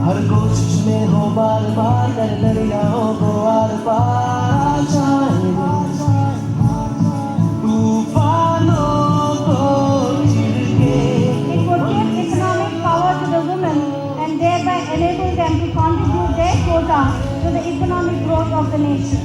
हर कोशिश में हो बार बार कर दरियाओं को आर पार जाए तूफानों को चिर के। It would give economic power to the women and thereby enable them to contribute their quota to the economic growth of the nation.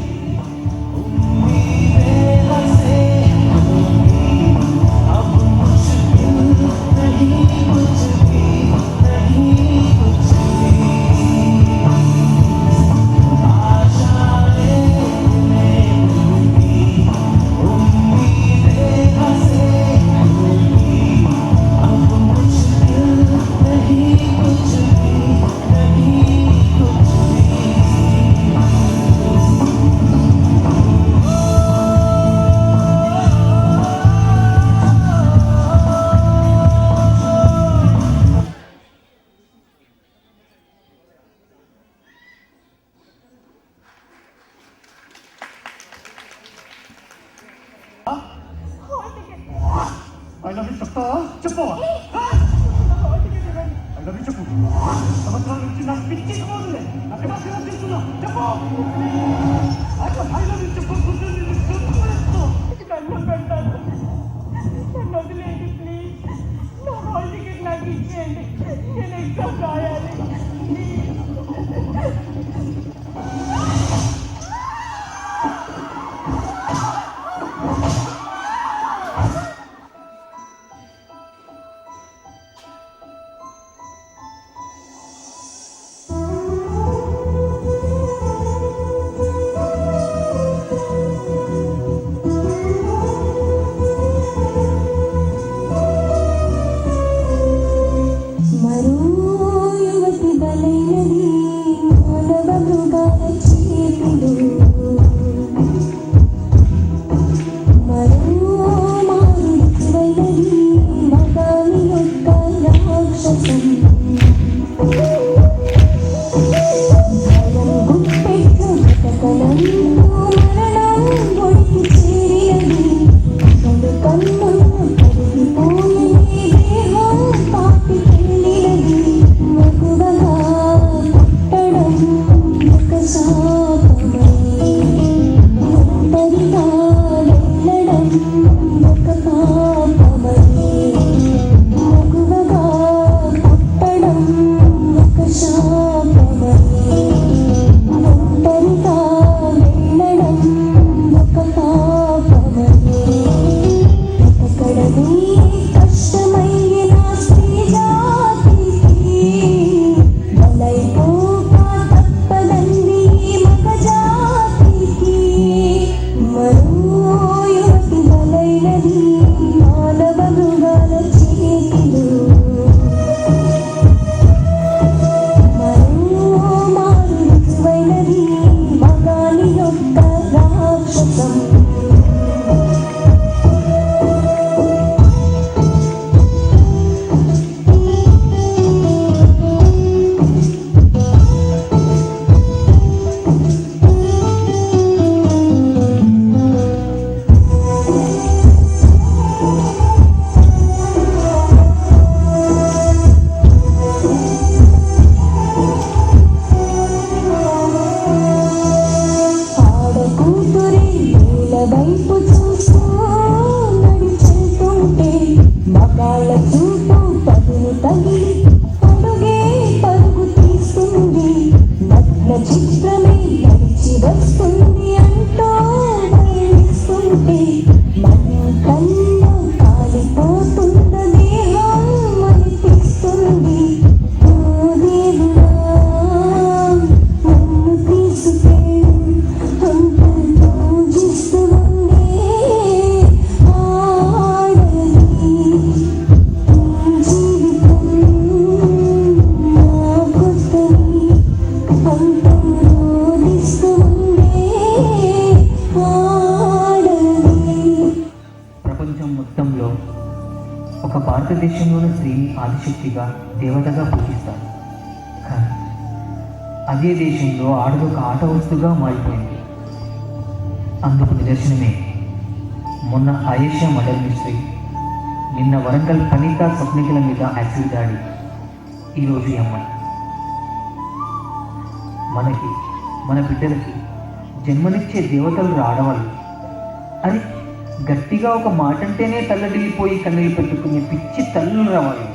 I love you చెప్పు చెప్పు I love you చెప్పు సంవత్సరాల నుంచి నాకు పిచ్చి పోదులే నాకు మాత్రం తెలుసునా చెప్పు I love you చెప్పు నన్ను పెట్టాను నన్ను వదిలేండి ప్లీజ్ నా హాల్ టికెట్ నాకు ఇచ్చేయండి నేను ఎగ్జామ్ రాయాలి భారతదేశంలోని స్త్రీని ఆదిశక్తిగా దేవతగా పూజిస్తారు. కానీ అదే దేశంలో ఆడది ఒక ఆట వస్తువుగా మారిపోయింది. అందుకు నిదర్శనమే మొన్న ఆయేషా మర్డర్ మిస్టరీ నిన్న వరంగల్ కనిత స్వప్నికల మీద యాసిడ్ దాడి, ఈరోజు ఈ అమ్మాయి. మనకి మన బిడ్డలకి జన్మనిచ్చే దేవతలు ఆడవాళ్ళు అని గట్టిగా ఒక మాట అంటేనే తల్లడిల్లిపోయి కన్నీళ్ళు పెట్టుకునే పిచ్చి తల్లులు రావాలి.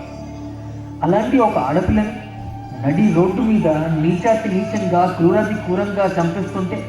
అలాంటి ఒక ఆడపిల్లని నడి రోడ్డు మీద నీచాతి నీచంగా క్రూరాతి క్రూరంగా చంపేస్తుంటే